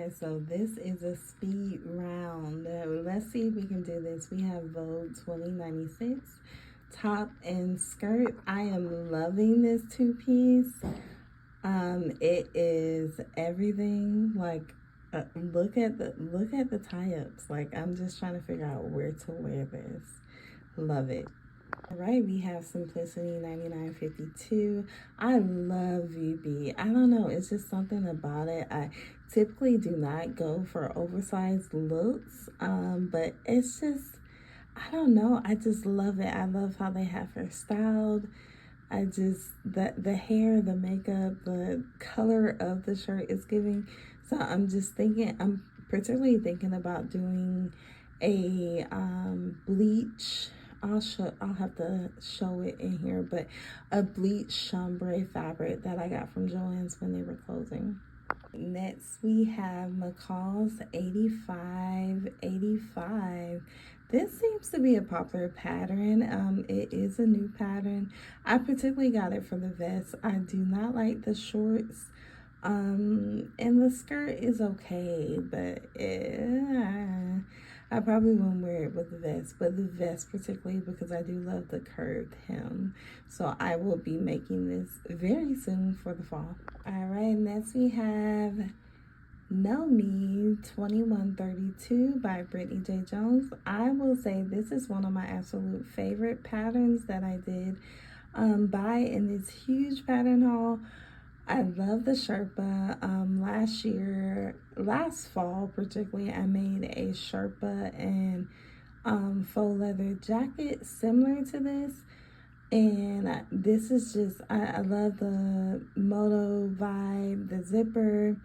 guys, so this is a speed round. Let's see if we can do this. We have Vogue 2096 top and skirt. I am loving this two-piece. It is everything. Like, look at the tie-ups. Like, I'm just trying to figure out where to wear this. Love it. All right, we have Simplicity 9952. I love VB. I don't know, it's just something about it. I typically do not go for oversized looks, but it's just, I don't know, I just love it. I love how they have her styled. I just, the hair, the makeup, the color of the shirt is giving. So I'm just thinking, I'm particularly thinking about doing a bleach. I'll have to show it in here, but a bleach chambray fabric that I got from Joann's when they were closing. Next, we have McCall's 8585. This seems to be a popular pattern. It is a new pattern. I particularly got it for the vest. I do not like the shorts. And the skirt is okay, but I probably won't wear it with the vest, but the vest particularly because I do love the curved hem. So I will be making this very soon for the fall. All right, next we have Know Me 2132 by Brittany J. Jones. I will say this is one of my absolute favorite patterns that I did buy in this huge pattern haul. I love the Sherpa. Last fall particularly, I made a Sherpa and faux leather jacket similar to this. And this is just, I love the moto vibe, the zipper.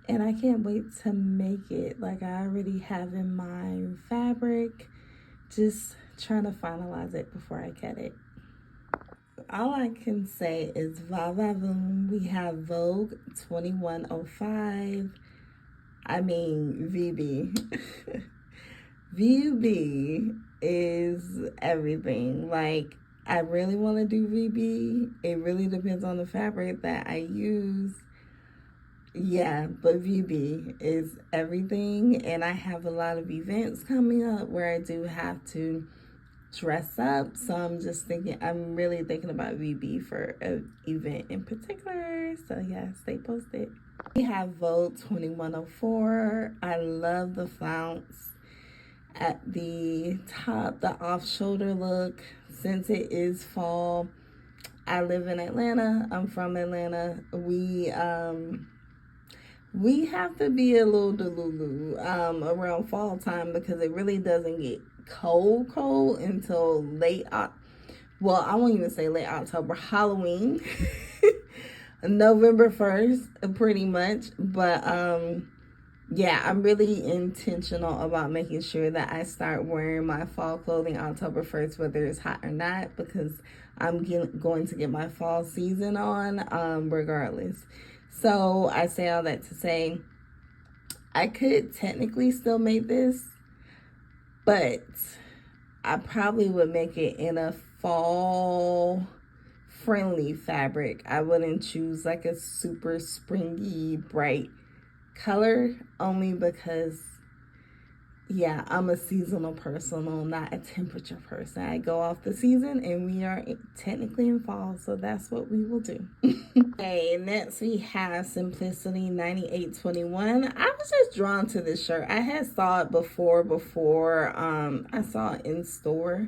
And I can't wait to make it. Like, I already have in mind fabric. Just trying to finalize it before I cut it. All I can say is va va voom. We have Vogue 2105. I mean, VB. VB is everything. Like, I really want to do VB. It really depends on the fabric that I use. Yeah, but VB is everything. And I have a lot of events coming up where I do have to dress up, so I'm really thinking about VB for an event in particular. So yeah, stay posted. We have Vogue 2104. I love the flounce at the top, the off-shoulder look. Since it is fall, I live in Atlanta. I'm from Atlanta. We have to be a little delulu around fall time because it really doesn't get cold until I won't even say late October, Halloween. November 1st, pretty much. But yeah, I'm really intentional about making sure that I start wearing my fall clothing October 1st, whether it's hot or not, because I'm going to get my fall season on regardless. So I say all that to say I could technically still make this, but I probably would make it in a fall friendly fabric. I wouldn't choose like a super springy, bright color, only because, yeah, I'm a seasonal person, not a temperature person. I go off the season and we are technically in fall, so that's what we will do. Okay, next we have Simplicity 9821. I was just drawn to this shirt. I had saw it before I saw it in store,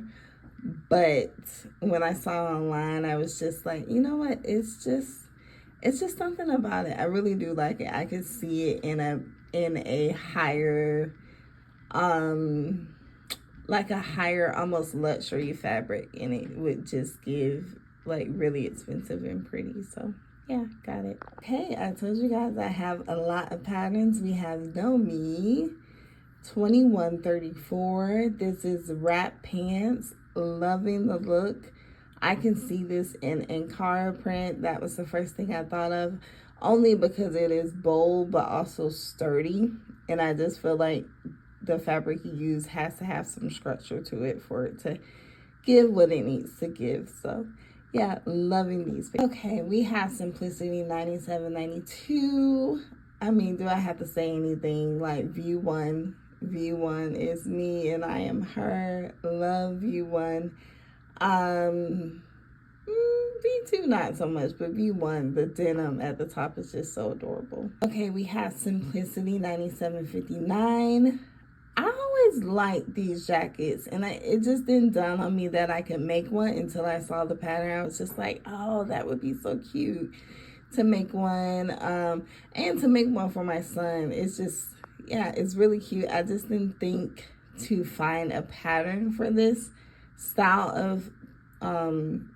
but when I saw it online, I was just like, you know what? It's just something about it. I really do like it. I could see it in a higher like a higher, almost luxury fabric, and it would just give like really expensive and pretty. So yeah, got it. Okay, I told you guys I have a lot of patterns. We have Know Me 2134. This is wrap pants. Loving the look. I can see this in Ankara print. That was the first thing I thought of, only because it is bold but also sturdy, and I just feel like the fabric you use has to have some structure to it for it to give what it needs to give. So yeah, loving these. Okay, we have Simplicity 9792. I mean, do I have to say anything? Like, view one is me and I am her. Love view one. V2 not so much, but V1, the denim at the top is just so adorable. Okay, we have Simplicity 9759. I always liked these jackets, and it just didn't dawn on me that I could make one until I saw the pattern. I was just like, oh, that would be so cute to make one, and to make one for my son. It's just, yeah, it's really cute. I just didn't think to find a pattern for this style of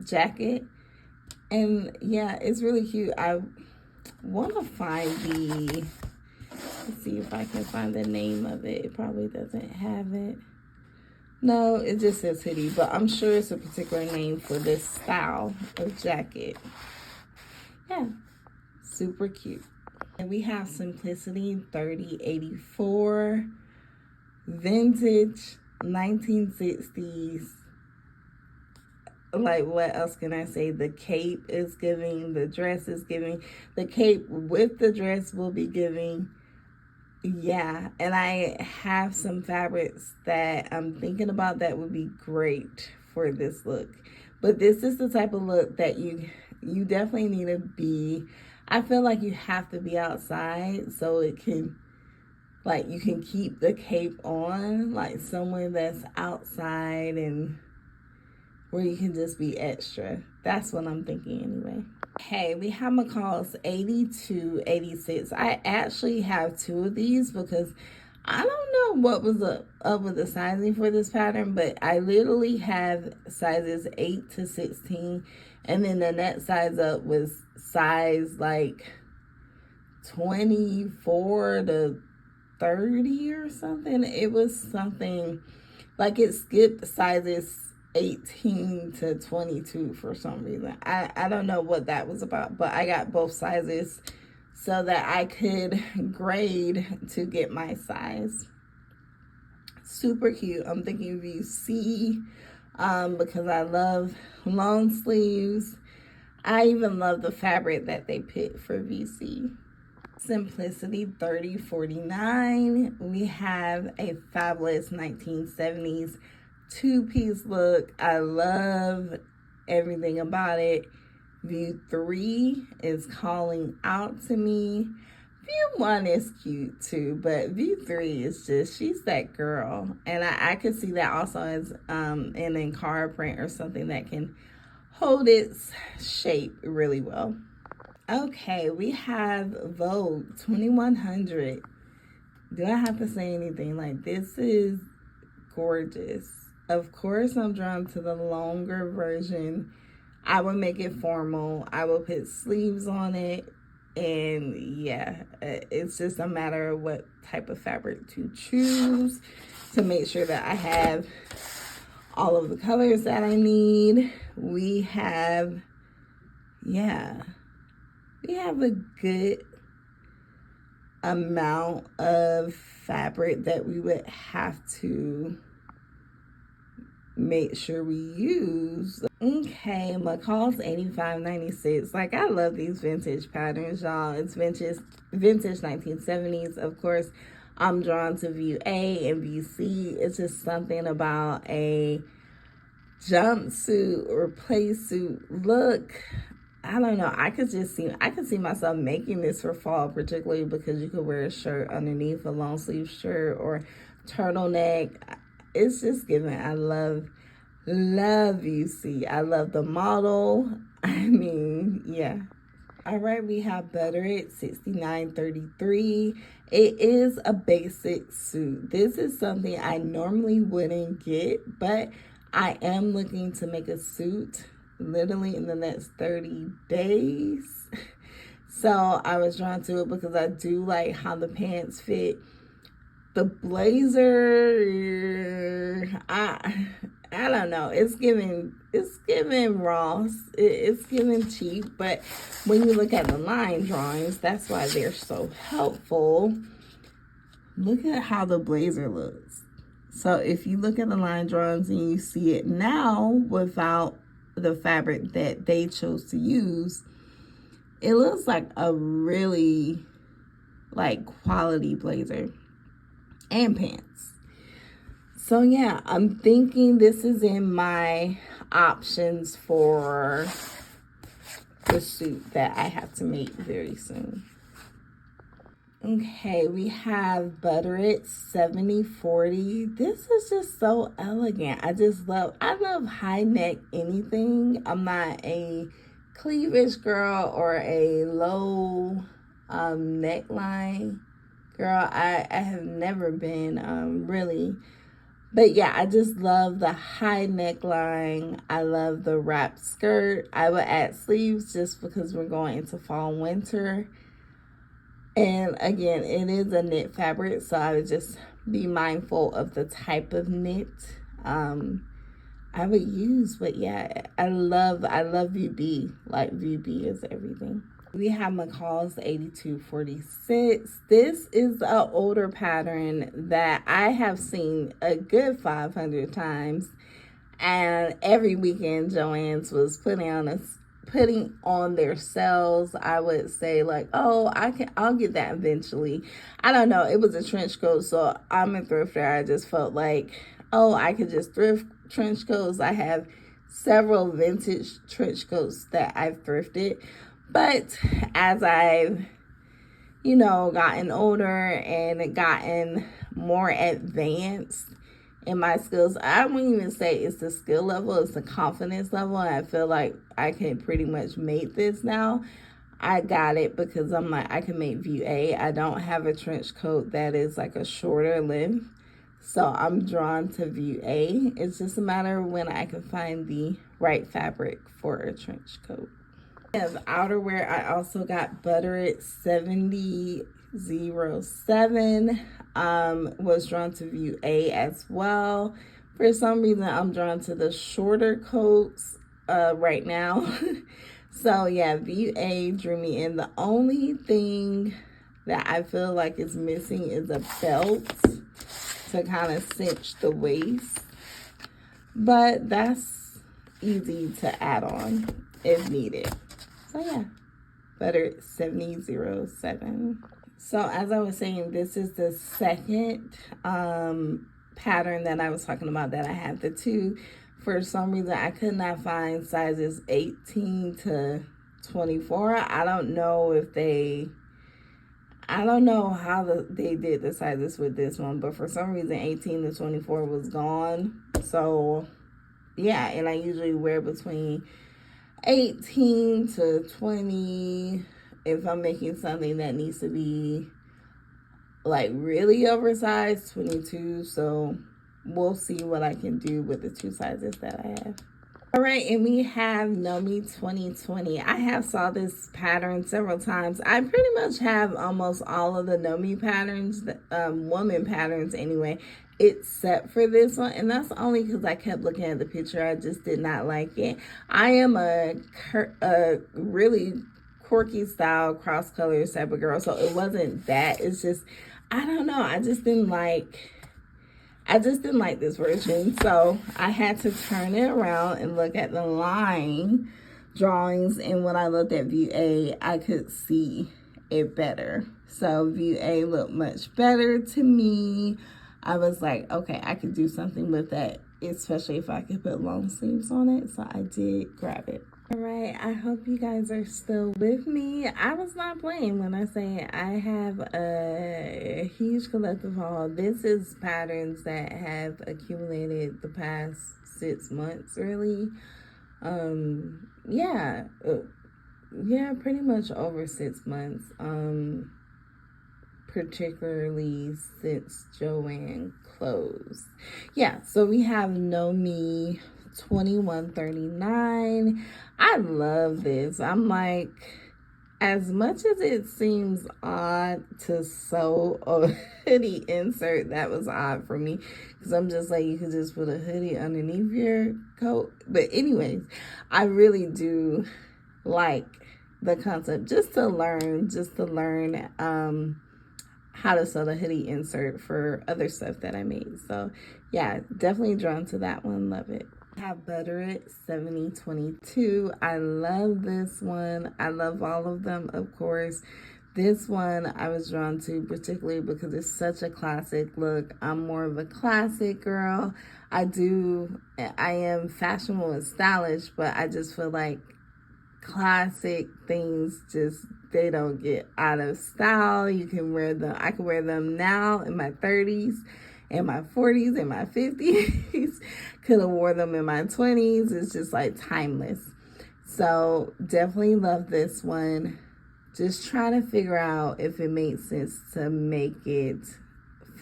jacket. And yeah, it's really cute. I want to find let's see if I can find the name of it. It probably doesn't have it. No, it just says hoodie, but I'm sure it's a particular name for this style of jacket. Yeah, super cute. And we have Simplicity 3084, vintage 1960s. Like, what else can I say? The cape is giving, the dress is giving, the cape with the dress will be giving. Yeah, and I have some fabrics that I'm thinking about that would be great for this look. But this is the type of look that you definitely need to be, I feel like you have to be outside so it can, like, you can keep the cape on, like somewhere that's outside and where you can just be extra. That's what I'm thinking anyway. Okay, we have McCall's 8286. I actually have two of these because I don't know what was up with the sizing for this pattern, but I literally have sizes 8 to 16, and then the next size up was size like 24 to 30 or something. It was something like it skipped sizes 18 to 22 for some reason. I don't know what that was about, but I got both sizes so that I could grade to get my size. Super cute. I'm thinking VC because I love long sleeves. I even love the fabric that they picked for VC. Simplicity 3049. We have a fabulous 1970s two-piece look. I love everything about it. View 3 is calling out to me. View 1 is cute too, but View 3 is just, she's that girl. And I could see that also as an Ankara print or something that can hold its shape really well. Okay, we have Vogue 2100. Do I have to say anything? Like, this is gorgeous. Of course, I'm drawn to the longer version. I would make it formal. I will put sleeves on it. And yeah, it's just a matter of what type of fabric to choose to make sure that I have all of the colors that I need. We have a good amount of fabric that we would have to make sure we use. Okay, McCall's 8596. Like, I love these vintage patterns, y'all. It's vintage 1970s. Of course, I'm drawn to View A and View C. It's just something about a jumpsuit or play suit look. I don't know. I could see myself making this for fall, particularly because you could wear a shirt underneath, a long sleeve shirt or turtleneck. It's just giving. I love UC. I love the model. I mean, yeah. All right, we have Butter It 6933. It is a basic suit. This is something I normally wouldn't get, but I am looking to make a suit literally in the next 30 days. So I was drawn to it because I do like how the pants fit. The blazer, I don't know. It's giving Ross. It's giving cheap, but when you look at the line drawings, that's why they're so helpful. Look at how the blazer looks. So if you look at the line drawings and you see it now without the fabric that they chose to use, it looks like a really like quality blazer and pants. So yeah, I'm thinking this is in my options for the suit that I have to make very soon. Okay, we have Butter It 7040. This is just so elegant. I love high neck anything. I'm not a cleavage girl or a low neckline girl. I have never been really. But yeah, I just love the high neckline. I love the wrap skirt. I would add sleeves just because we're going into fall and winter. And again, it is a knit fabric, so I would just be mindful of the type of knit I would use. But yeah, I love VB. Like, VB is everything. We have McCall's 8246. This is an older pattern that I have seen a good 500 times. And every weekend, Joann's was putting on their sales. I would say like, oh, I'll get that eventually. I don't know. It was a trench coat, so I'm a thrifter. I just felt like, oh, I could just thrift trench coats. I have several vintage trench coats that I've thrifted. But as I've, gotten older and gotten more advanced in my skills, I wouldn't even say it's the skill level, it's the confidence level. And I feel like I can pretty much make this now. I got it because I'm like, I can make view A. I don't have a trench coat that is like a shorter length. So I'm drawn to view A. It's just a matter of when I can find the right fabric for a trench coat. As outerwear, I also got Butter It 7007. Was drawn to view A as well. For some reason, I'm drawn to the shorter coats right now. So yeah, view A drew me in. The only thing that I feel like is missing is a belt to kind of cinch the waist. But that's easy to add on if needed. So yeah, Butter 7007. So as I was saying, this is the second pattern that I was talking about that I have the two. For some reason, I could not find sizes 18 to 24. I don't know how they did the sizes with this one, but for some reason 18 to 24 was gone. So yeah, and I usually wear between 18 to 20 if I'm making something that needs to be like really oversized, 22. So we'll see what I can do with the two sizes that I have. All right, and we have Nomi 2020. I have saw this pattern several times. I pretty much have almost all of the Nomi patterns, woman patterns anyway, except for this one. And that's only because I kept looking at the picture. I just did not like it. I am a really quirky style, cross color type of girl. So it wasn't that. It's just, I don't know. I just didn't like this version, so I had to turn it around and look at the line drawings, and when I looked at view A, I could see it better. So view A looked much better to me. I was like, okay, I could do something with that, especially if I could put long sleeves on it, so I did grab it. All right, I hope you guys are still with me. I was not playing when I say I have a huge collective haul. This is patterns that have accumulated the past 6 months, really. Yeah, pretty much over 6 months. Particularly since Joann closed. Yeah, so we have Nomi 2139. I love this. I'm like, as much as it seems odd to sew a hoodie insert, that was odd for me because I'm just like, you could just put a hoodie underneath your coat. But anyways, I really do like the concept just to learn how to sew the hoodie insert for other stuff that I made. So yeah, definitely drawn to that one. Love it. I have Butter It 7022. I love this one. I love all of them, of course. This one I was drawn to particularly because it's such a classic look. I'm more of a classic girl. I am fashionable and stylish, but I just feel like classic things they don't get out of style. You can wear them. I can wear them now in my 30s, in my 40s, in my 50s. Could have wore them in my 20s. It's just like timeless. So definitely love this one. Just trying to figure out if it makes sense to make it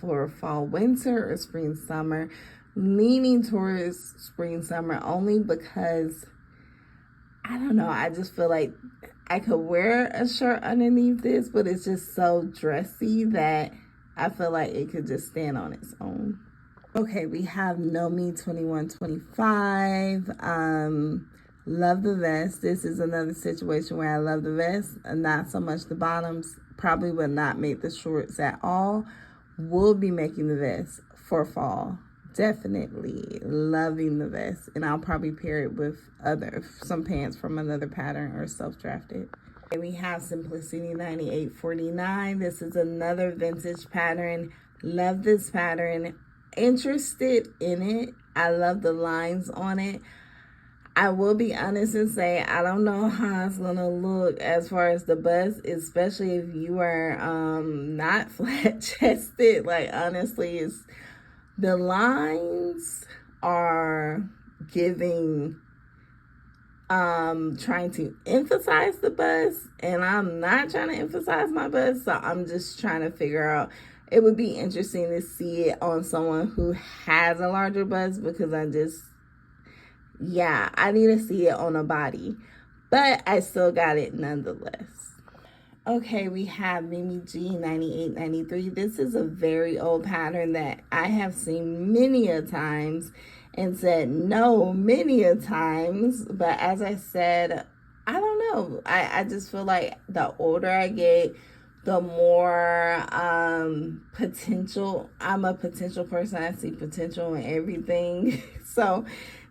for fall, winter, or spring, summer. Leaning towards spring, summer only because, I don't know, I just feel like I could wear a shirt underneath this, but it's just so dressy that I feel like it could just stand on its own. Okay, we have Nomi 2125. Love the vest. This is another situation where I love the vest and not so much the bottoms. Probably would not make the shorts at all. Will be making the vest for fall. Definitely loving the vest. And I'll probably pair it with some pants from another pattern or self-drafted. Okay, we have Simplicity 9849. This is another vintage pattern. Love this pattern. Interested in it. I love the lines on it. I will be honest and say I don't know how it's gonna look as far as the bust, especially if you are not flat chested. Like, honestly, the lines are giving trying to emphasize the bust, and I'm not trying to emphasize my bust, so I'm just trying to figure out. It would be interesting to see it on someone who has a larger bust, because I need to see it on a body, but I still got it nonetheless. Okay, we have Mimi G 9893. This is a very old pattern that I have seen many a times and said no many a times, but as I said, I don't know. I just feel like the older I get, the more potential. I'm a potential person. I see potential in everything. So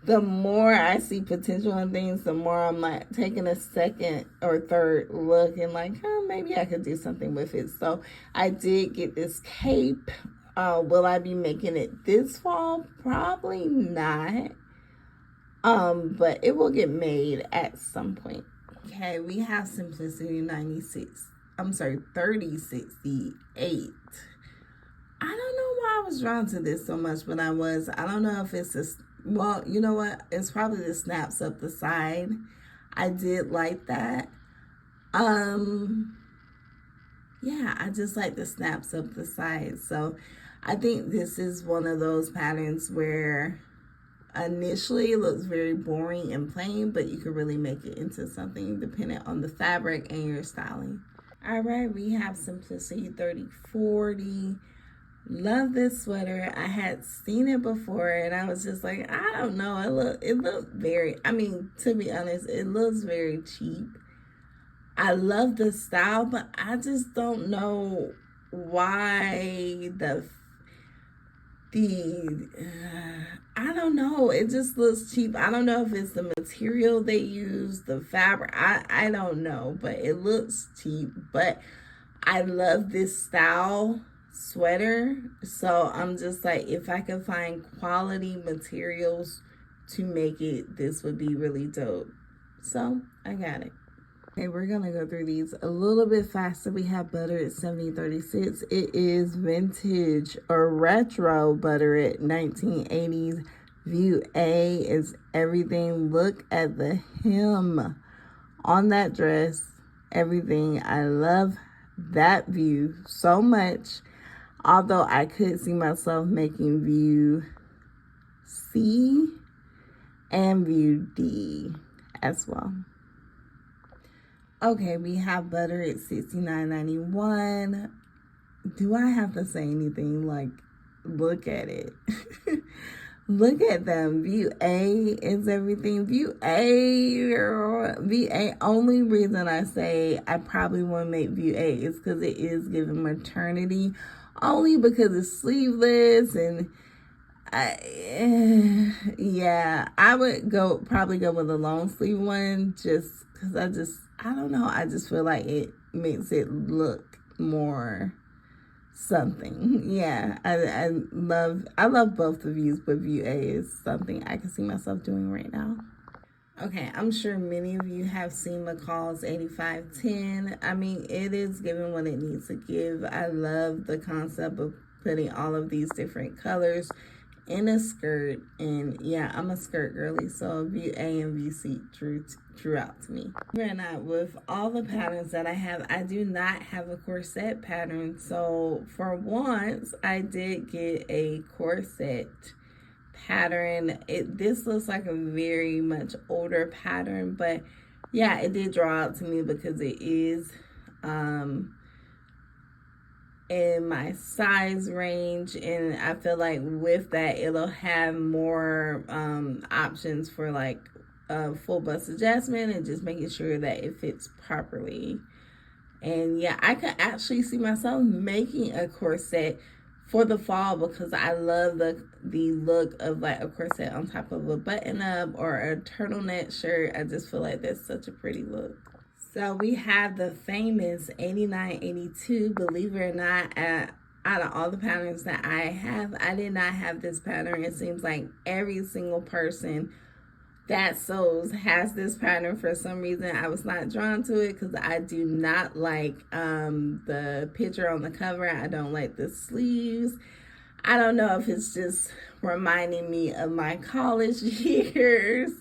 the more I see potential in things, the more I'm like taking a second or third look and like, maybe I could do something with it. So I did get this cape. Will I be making it this fall? Probably not. But it will get made at some point. Okay, we have Simplicity 3068. I don't know why I was drawn to this so much, but I was. I don't know if it's well, you know what? It's probably the snaps up the side. I did like that. Yeah, I just like the snaps up the side. So I think this is one of those patterns where initially it looks very boring and plain, but you can really make it into something depending on the fabric and your styling. All right, we have Simplicity 3040. Love this sweater. I had seen it before and I was just like, I don't know. It looked very, to be honest, it looks very cheap. I love the style, but I just don't know why I don't know. It just looks cheap. I don't know if it's the material they use, the fabric. I don't know, but it looks cheap. But I love this style sweater. So I'm just like, if I could find quality materials to make it, this would be really dope. So I got it. Okay, we're gonna go through these a little bit faster. We have Butter at 7036. It is vintage or retro Butter at 1980s. View A is everything. Look at the hem on that dress. Everything. I love that view so much. Although I could see myself making view C and view D as well. Okay, we have Butter at $69.91. Do I have to say anything? Like, look at it. Look at them. View A is everything. View A, only reason I say I probably want to make View A is because it is giving maternity. Only because it's sleeveless and I would probably go with a long sleeve one just because I don't know. I just feel like it makes it look more something. Yeah, I love both the views, but view A is something I can see myself doing right now. Okay, I'm sure many of you have seen McCall's 8510. I mean, it is giving what it needs to give. I love the concept of putting all of these different colors in a skirt. And yeah, I'm a skirt girly, so view A and view C drew out to me. And with all the patterns that I have, I do not have a corset pattern. So for once, I did get a corset pattern. This looks like a very much older pattern, but yeah, it did draw out to me because it is in my size range, and I feel like with that it'll have more options for like a full bust adjustment and just making sure that it fits properly. And yeah, I could actually see myself making a corset for the fall because I love the look of like a corset on top of a button up or a turtleneck shirt. I just feel like that's such a pretty look. So we have the famous 8982. Believe it or not, out of all the patterns that I have, I did not have this pattern. It seems like every single person that sews has this pattern. For some reason, I was not drawn to it because I do not like the picture on the cover. I don't like the sleeves. I don't know if it's just reminding me of my college years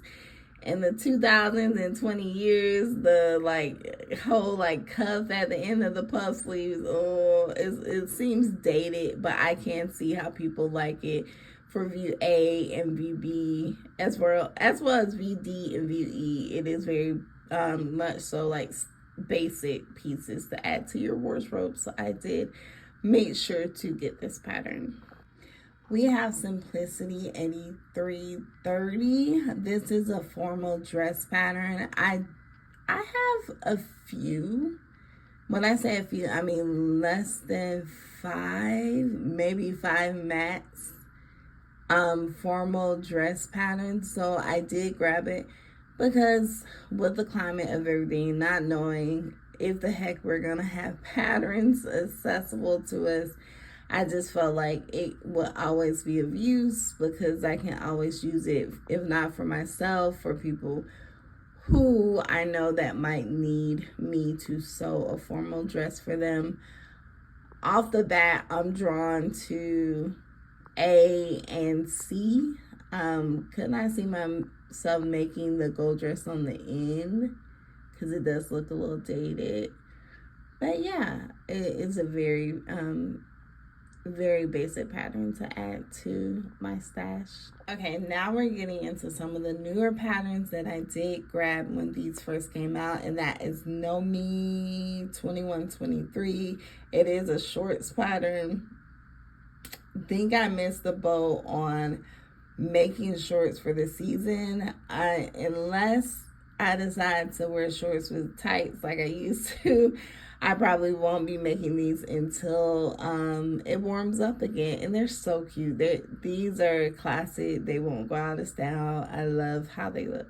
in the 2020 years, the like whole like cuff at the end of the puff sleeves. Oh, it seems dated, but I can see how people like it for view A and view B, as well as view D and view E. It is very much so like basic pieces to add to your wardrobe. So I did make sure to get this pattern. We have Simplicity 8330. This is a formal dress pattern. I have a few. When I say a few, I mean less than 5, maybe 5 max formal dress patterns. So I did grab it because with the climate of everything, not knowing if the heck we're gonna have patterns accessible to us, I just felt like it will always be of use because I can always use it, if not for myself, for people who I know that might need me to sew a formal dress for them. Off the bat, I'm drawn to A and C. Couldn't I see myself making the gold dress on the end? Because it does look a little dated. But yeah, it is a very basic pattern to add to my stash. Okay, now we're getting into some of the newer patterns that I did grab when these first came out, and that is No Me 2123. It is a shorts pattern. Think I missed the boat on making shorts for the season. Unless I decide to wear shorts with tights like I used to, I probably won't be making these until it warms up again. And they're so cute. These are classic. They won't go out of style. I love how they look.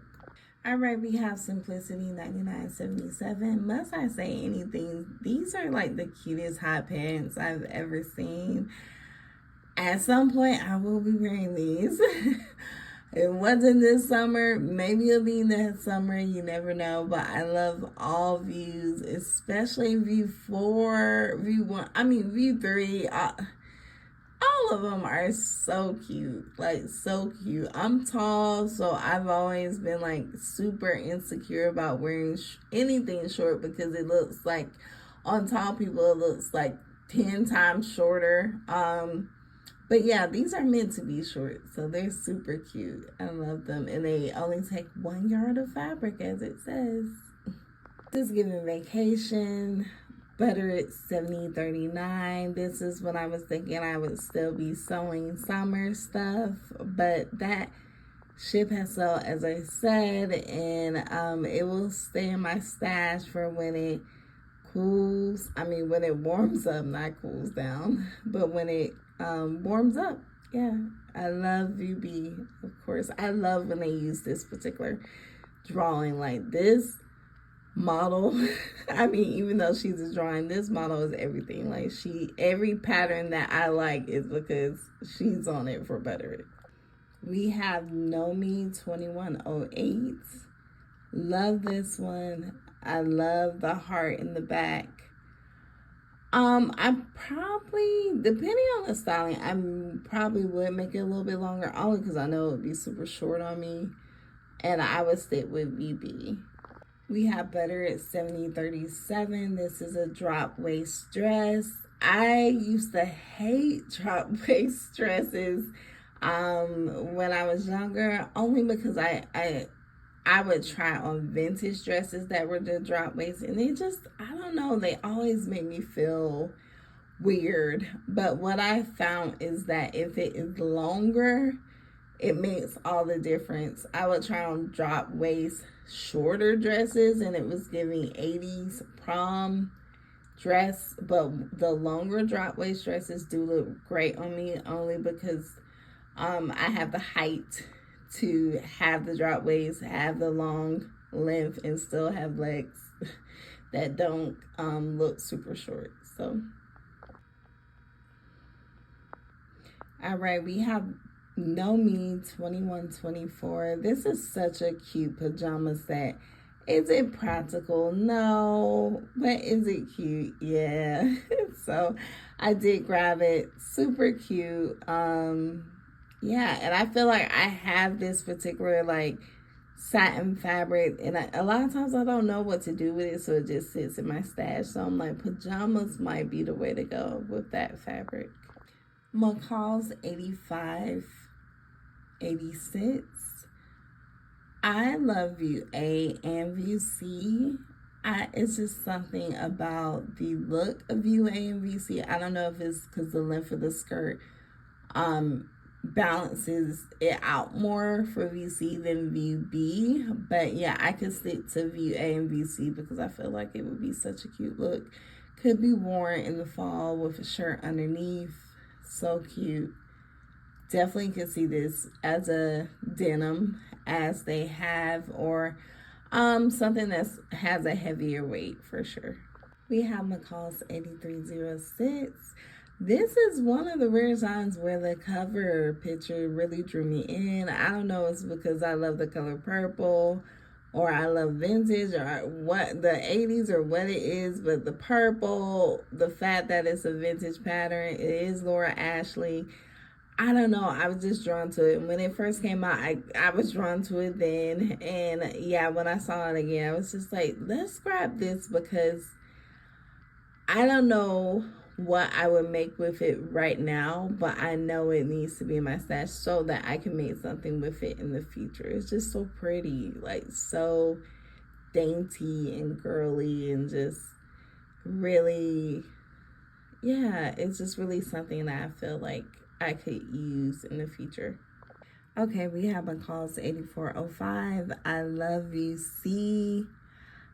All right, we have Simplicity 9977. Must I say anything? These are like the cutest hot pants I've ever seen. At some point, I will be wearing these. It wasn't this summer. Maybe it'll be next summer. You never know. But I love all views, especially view 4, view 1. I mean, view 3. All of them are so cute. Like, so cute. I'm tall, so I've always been, like, super insecure about wearing anything short because it looks like, on tall people, it looks like 10 times shorter. But yeah, these are meant to be short, so they're super cute. I love them, and they only take 1 yard of fabric, as it says. Just giving vacation. Butter 7039. This is when I was thinking I would still be sewing summer stuff, but that ship has sold, as I said, and it will stay in my stash for when it cools. I mean, when it warms up, not cools down, but when it warms up. Yeah, I love VB, of course. I love when they use this particular drawing like this. model. I mean, even though she's a drawing, this model is everything. Like, every pattern that I like is because she's on it for better. We have Nomi 2108. Love this one. I love the heart in the back. I probably, depending on the styling, I probably would make it a little bit longer, only because I know it would be super short on me, and I would stick with VB. We have Butter at 7037. This is a drop waist dress. I used to hate drop waist dresses when I was younger, only because I would try on vintage dresses that were the drop waist, and they just, I don't know, they always make me feel weird. But what I found is that if it is longer, it makes all the difference. I would try on drop waist shorter dresses, and it was giving 80s prom dress, but the longer drop waist dresses do look great on me, only because I have the height to have the drop waist, have the long length, and still have legs that don't look super short. So, all right, we have Nomi 2124. This is such a cute pajama set. Is it practical? No. But is it cute? Yeah. So I did grab it. Super cute. Yeah, and I feel like I have this particular like satin fabric, and a lot of times I don't know what to do with it, so it just sits in my stash. So I'm like, pajamas might be the way to go with that fabric. McCall's 8586. I love view A and view C. It's just something about the look of view A and view C. I don't know if it's because the length of the skirt balances it out more for VC than view B, but yeah, I could stick to view A and VC because I feel like it would be such a cute look. Could be worn in the fall with a shirt underneath. So cute. Definitely could see this as a denim, as they have, or something that has a heavier weight for sure. We have McCall's 8306. This is one of the rare times where the cover picture really drew me in. I don't know, it's because I love the color purple, or I love vintage, or what, the 80s, or what it is, but the purple, the fact that it's a vintage pattern, it is Laura Ashley. I don't know, I was just drawn to it. When it first came out, I was drawn to it then, and yeah, when I saw it again, I was just like, let's grab this, because I don't know what I would make with it right now, but I know it needs to be in my stash so that I can make something with it in the future. It's just so pretty, like so dainty and girly, and just really, yeah, it's just really something that I feel like I could use in the future. Okay, we have McCall's 8405. I love VC.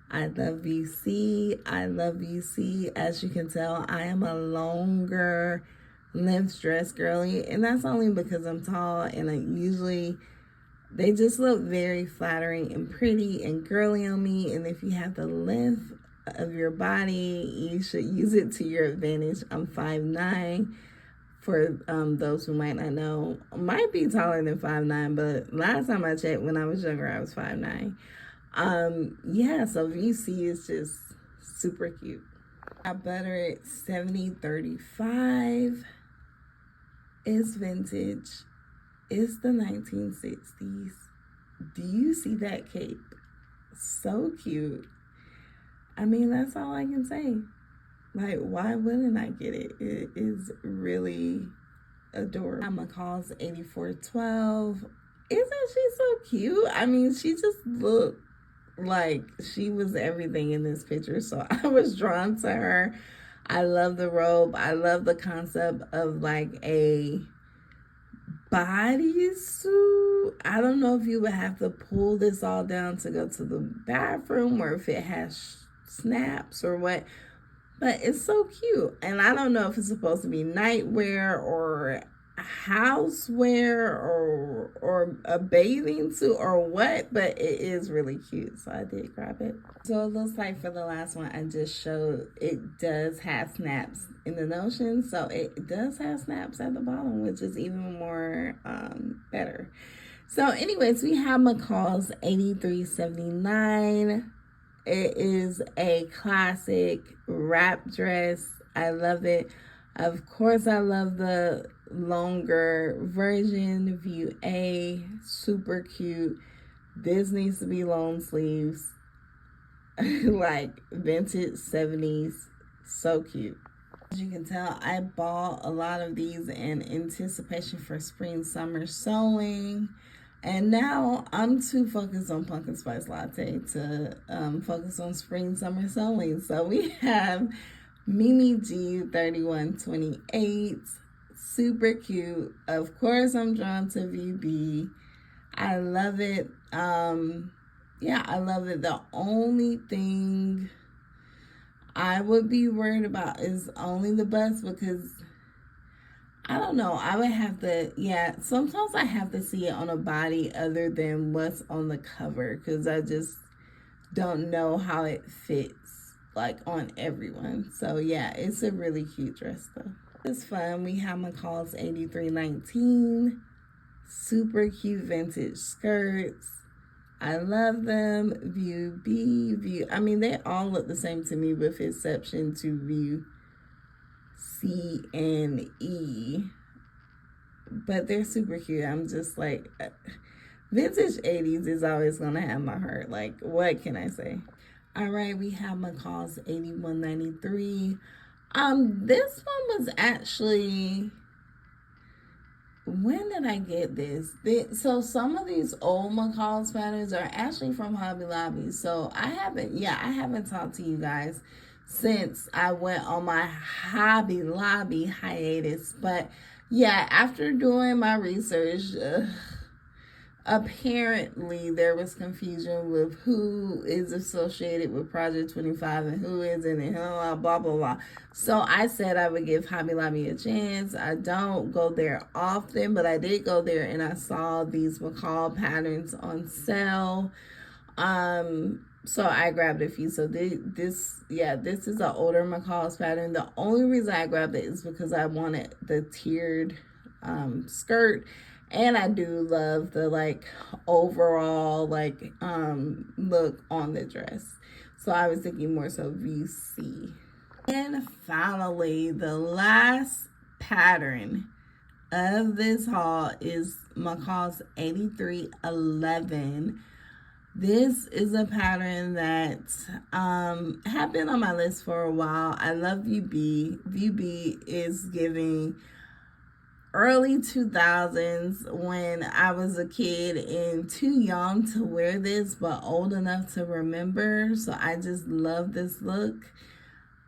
I love VC. I love VC. As you can tell, I am a longer length dress girly, and that's only because I'm tall, and usually they just look very flattering and pretty and girly on me. And if you have the length of your body, you should use it to your advantage. I'm 5'9". For those who might not know, might be taller than 5'9", but last time I checked, when I was younger, I was 5'9". Yeah, so VC is just super cute. I Butter it 7035. It's vintage. It's the 1960s. Do you see that cape? So cute. I mean, that's all I can say. Like, why wouldn't I get it? It is really adorable. McCall's 8412. Isn't she so cute? I mean, she just looked like she was everything in this picture, so I was drawn to her. I love the robe. I love the concept of like a bodysuit. I don't know if you would have to pull this all down to go to the bathroom, or if it has snaps or what, but it's so cute. And I don't know if it's supposed to be nightwear or housewear or a bathing suit or what, but it is really cute, so I did grab it. So it looks like for the last one I just showed, it does have snaps in the notion, so it does have snaps at the bottom, which is even more better. So anyways, we have McCall's 8379. It is a classic wrap dress. I love it. Of course, I love the longer version, view A, super cute. This needs to be long sleeves, like vintage 70s, so cute. As you can tell, I bought a lot of these in anticipation for spring summer sewing, and now I'm too focused on pumpkin spice latte to focus on spring summer sewing. So we have Mimi G 3128, super cute. Of course, I'm drawn to VB. I love it. Yeah, I love it. The only thing I would be worried about is only the bust, because I don't know. I would have to, yeah, sometimes I have to see it on a body other than what's on the cover, because I just don't know how it fits like on everyone. So yeah, it's a really cute dress though. It's fun. We have McCall's 8319, super cute vintage skirts. I love them. View B, view, I mean, they all look the same to me with exception to view C and E, but they're super cute. I'm just like, vintage 80s is always gonna have my heart. Like, what can I say? All right, we have McCall's 8193. This one was actually, when did I get this? So some of these old McCall's patterns are actually from Hobby Lobby. So I haven't talked to you guys since I went on my Hobby Lobby hiatus. But yeah, after doing my research, apparently there was confusion with who is associated with Project 25 and who isn't, and blah, blah, blah, blah. So I said I would give Hobby Lobby a chance. I don't go there often, but I did go there and I saw these McCall patterns on sale. So I grabbed a few. So this is an older McCall's pattern. The only reason I grabbed it is because I wanted the tiered skirt. And I do love the like overall like look on the dress. So I was thinking more so VC. And finally, the last pattern of this haul is McCall's 8311. This is a pattern that had been on my list for a while. I love VB. VB is giving early 2000s when I was a kid and too young to wear this, but old enough to remember. So I just love this look.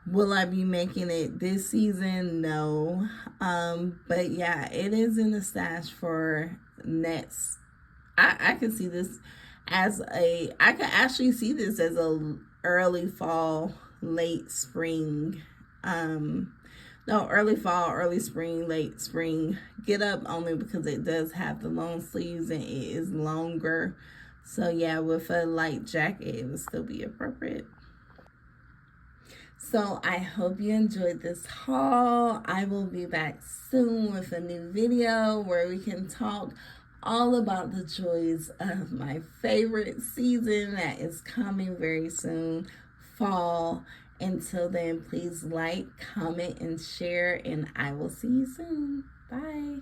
Will I be making it this season? No. But yeah, it is in the stash for next. I could see this as I could actually see this as a early fall, late spring, early fall, early spring, late spring get up, only because it does have the long sleeves and it is longer. So yeah, with a light jacket, it would still be appropriate. So I hope you enjoyed this haul. I will be back soon with a new video where we can talk all about the joys of my favorite season that is coming very soon, fall. Until then, please like, comment, and share, and I will see you soon. Bye.